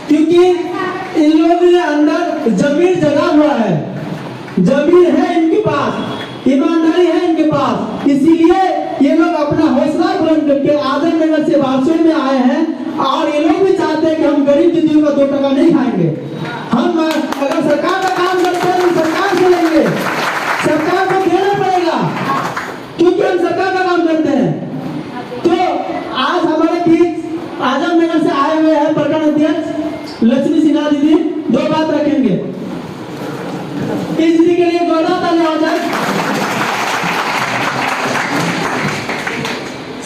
क्योंकि इन लोगों के अंदर जमीन जगा हुआ है, जमीन है इनके पास, ईमानदारी है इनके पास, इसीलिए ये लोग अपना हौसला बुलंद करके आदम नगर से बारसोई में आए हैं। और ये लोग भी चाहते हैं कि हम गरीब दीदियों का 2 टका नहीं खाएंगे। हम अगर सरकार का काम करते हैं तो सरकार से लेंगे, सरकार को देना पड़ेगा क्योंकि हम सरकार का काम करते हैं। तो आज हमारे बीच आजम नगर से आए हुए हैं प्रखंड अध्यक्ष लक्ष्मी सिन्हा दीदी, 2 बात रखेंगे। इस दीदी के लिए जोरदार ताली हो जाए।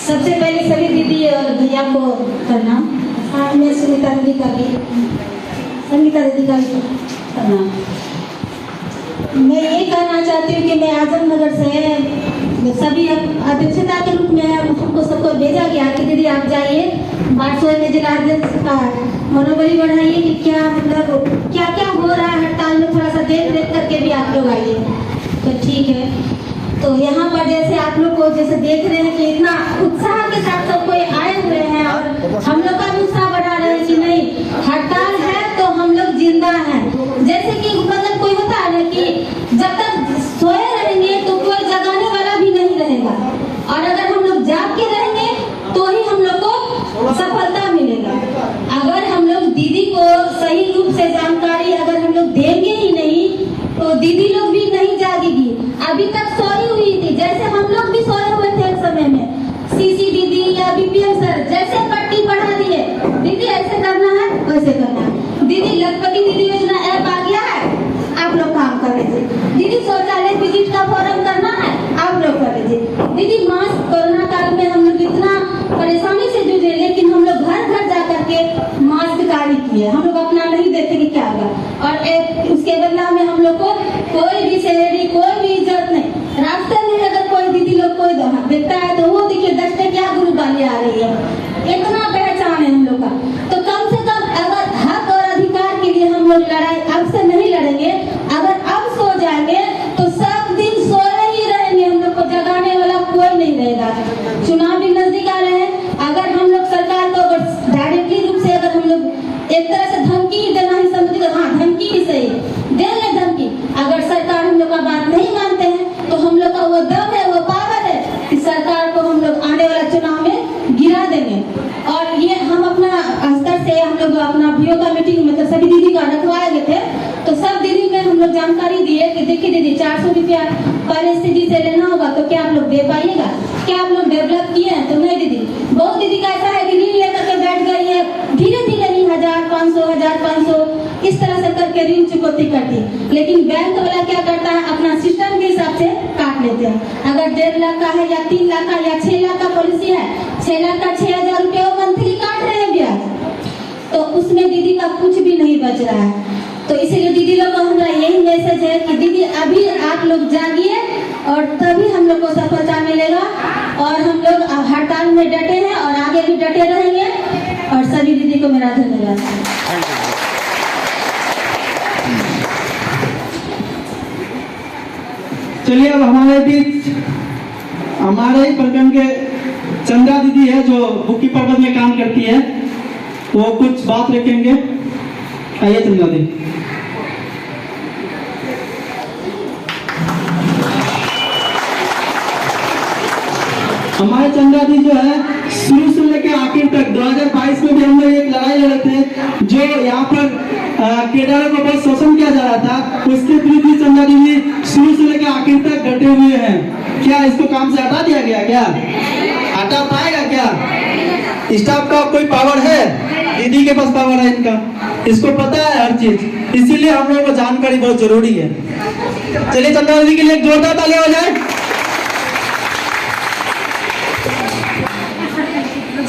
सबसे पहले सभी दीदी और भैया को प्रणाम। साथ में संगीता दीदी का भी प्रणाम। मैं ये कहना चाहती हूँ कि मैं आजम नगर से सभी अध्यक्षता के रूप में हमको सबको भेजा गया कि दीदी आप जाइए बारसोई में जिलाध्यक्ष का मनोबल बढ़ाइए कि क्या मतलब क्या क्या हो रहा है हड़ताल में, थोड़ा सा देख करके भी आप लोग आइए। तो ठीक है। तो यहाँ पर जैसे आप लोग को जैसे देख रहे हैं कि इतना उत्साह के साथ सब कोई आए हुए हैं और हम लोग का भी उत्साह बढ़ा रहे हैं कि नहीं हड़ताल है तो हम लोग जिंदा हैं। जैसे कि मतलब कोई होता है ना कि जब तक सोए रहेंगे तो कोई जगाने वाला भी नहीं रहेगा, और अगर हम लोग जाग के रहेंगे तो ही हम लोग को सफलता मिलेगा। अगर हम लोग दीदी को सही रूप से जानकारी अगर हम लोग देंगे ही नहीं तो दीदी लोग भी नहीं जागेगी। अभी तक सोई हुई थी, जैसे हम लोग भी सोए हुए थे एक समय में। सीसी दीदी या बीपीएम सर जैसे पट्टी बढ़ा दिए, दीदी ऐसे करना है वैसे करना है, दीदी लखपति दीदी योजना ऐप आ गया है आप लोग काम कर लीजिए, दीदी शौचालय विजिट का फॉर्म करना है आप लोग कर लीजिए, दीदी मास्क कोरोना काल में हम लोग इतना परेशानी से जूझे लेकिन हम लोग घर घर जा करके मास्क जारी किए, हम लोग अपना नहीं देखते कि क्या होगा। और उसके बदला में हम लोग को कोई भी सैलरी कोई भी इज्जत नहीं। रास्ते में अगर कोई दीदी लोग कोई देखता है तो वो देखिए 10 टकिया ग्रुप वाली आ रही है, इतना पहचान है हम लोग का। तो कम से कम अगर हक और अधिकार के लिए हम लोग लड़ाई अब से नहीं लड़ेंगे, अगर अब सो जाएंगे तो सब दिन सोए ही रहेंगे, हम लोग को जगाने वाला कोई नहीं रहेगा। चुनाव भी नजदीक आ रहे हैं, अगर हम लोग सरकार को अगर डायरेक्टली रूप से अगर हम लोग एक तरह से धमकी देना ही समझिए, हाँ धमकी ही सही देंगे धमकी। अगर सरकार हम लोग का बात नहीं मानते हैं तो हम लोग का वो दम है वो पावर है कि सरकार को हम लोग आने वाला चुनाव में गिरा देंगे। और ये हम अपना स्तर से हम लोग अपना भीओ का मीटिंग मतलब सभी दीदी का रखवाए गए थे, तो सब दीदी में हम लोग जानकारी दिए कि देखिए दीदी 400 रुपया पहले से जी से लेना होगा तो क्या आप लोग दे पाइएगा, क्या आप लोग डेवलप किए हैं? तो नहीं दीदी, बहुत दीदी का ऐसा है कि ऋण लेकर के बैठ गई है, धीरे धीरे ही 1500 इस तरह से करके ऋण चुकौती करती, लेकिन बैंक वाला क्या करता है अपना सिस्टम के हिसाब से काट लेते हैं। अगर 1.5 लाख का है या 3 लाख का या 6 लाख का पॉलिसी है, 6 लाख का 6000 रुपया मंथली काट रहे हैं ब्याज, तो उसमें दीदी का कुछ भी नहीं बच रहा है। तो इसीलिए दीदी लोग को हमारा यही मैसेज है कि दीदी अभी आप लोग जागिए और तभी हम लोग को सफलता मिलेगा। और हम लोग हड़ताल में डटे हैं और आगे भी डटे रहेंगे। और सभी दीदी को मेरा धन्यवाद। चलिए अब हमारे बीच हमारे ही प्रखंड के चंदा दीदी है जो बुकी पर्वत में काम करती है, वो कुछ बात रखेंगे। आइए चंदा दी। हमारे चंदा दी जो है शुरू से लेकर आखिर तक 2022 में भी हम लोग एक लड़ाई लड़े थे, जो यहाँ पर केदारों को बहुत शोषण किया जा रहा था, उसके विरुद्ध चंदा दीदी शुरू से लेकर आखिर तक डटे हुए हैं। क्या इसको काम से हटा दिया गया? क्या हटा पाएगा? क्या स्टाफ का कोई पावर है? दीदी के पास पावर है, इनका इसको पता है हर चीज, इसीलिए हम लोगों को जानकारी बहुत जरूरी है। चलिए चंदा दीदी के लिए एक जोरदार ताली हो जाए।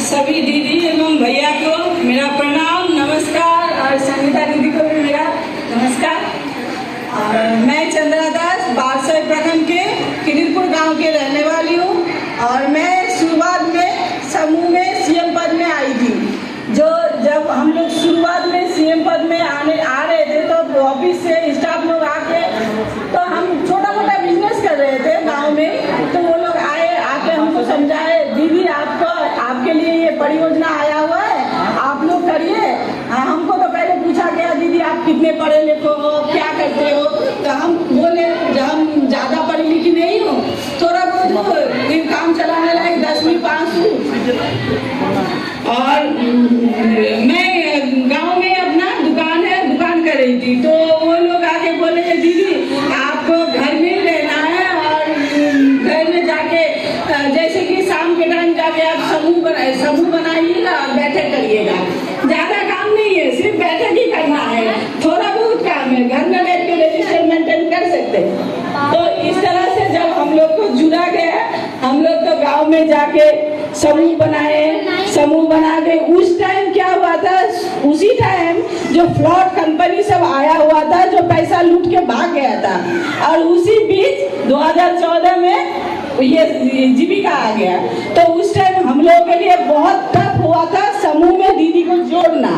सभी दीदी एवं भैया को मेरा प्रणाम, नमस्कार, और संगीता दीदी को भी मेरा नमस्कार। और मैं चंद्रा दास बारसोई प्रखंड के खिदिरपुर गांव के रहने वाली हूं, और मैं शुरुआत में समूह में सीएम पद में आई थी। जो जब हम लोग शुरुआत में सीएम पद में आ रहे थे तो ऑफिस से स्टाफ लोग आके, तो हम छोटा मोटा बिजनेस कर रहे थे गाँव में, तो वो लोग आके हमको समझाए, दीदी आपके लिए ये परियोजना आया हुआ है, आप लोग करिए। हमको तो पहले में जाके समूह बनाए, समूह बना के उस टाइम क्या हुआ था, उसी टाइम जो फ्लॉट कंपनी सब आया हुआ था जो पैसा लूट के भाग गया था, और उसी बीच 2014 में ये जीविका आ गया। तो उस टाइम हम लोगों के लिए बहुत टफ हुआ था समूह में दीदी को जोड़ना।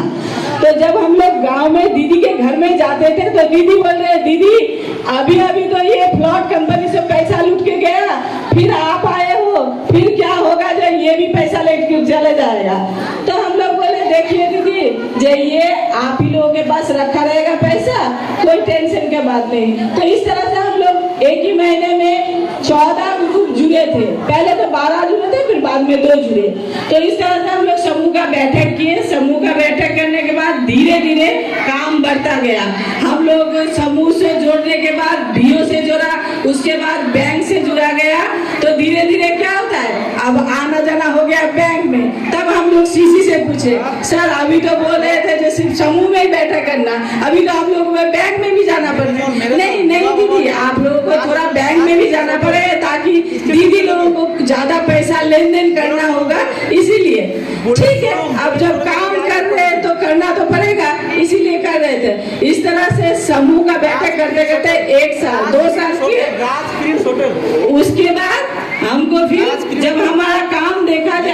तो जब हम लोग गांव में दीदी के घर में जाते थे तो दीदी बोल रहे, दीदी अभी अभी तो ये फ्लॉट कंपनी से पैसा लूट के गया, फिर आप आए हो, फिर क्या होगा जब ये भी पैसा लेके चले जाएगा। तो हम लोग बोले, देखिए दीदी, जो ये आप ही लोगों के पास रखा रहेगा पैसा, कोई टेंशन की बात नहीं। तो इस तरह से हम लोग एक ही महीने में 14 ग्रुप जुड़े थे, पहले तो 12 जुड़े थे, फिर बाद में 2 जुड़े। तो इस तरह से हम लोग समूह का बैठक किए। समूह का बैठक करने के बाद धीरे धीरे काम बढ़ता गया। हम लोग समूह से जोड़ने के बाद बीओ से जोड़ा, उसके बाद बैंक से जुड़ा गया। तो धीरे धीरे क्या होता है, अब आना जाना हो गया बैंक में। तब हम लोग सीसी से पूछे, सर अभी तो बोल रहे थे जो सिर्फ समूह में ही बैठक करना, अभी तो आप लोगों को बैंक में भी जाना पड़ता है। नहीं नहीं दीदी, आप लोगों को थोड़ा बैंक में भी जाना पड़ेगा ताकि दीदी लोगों को ज्यादा पैसा लेन देन करना होगा, इसीलिए। ठीक है, अब जब काम कर रहे हैं तो करना तो पड़ेगा, इसीलिए कर रहे थे। इस तरह से समूह का बैठक करते करते 1 साल 2 साल की, उसके बाद हमको फिर जब हमारा काम देखा जाए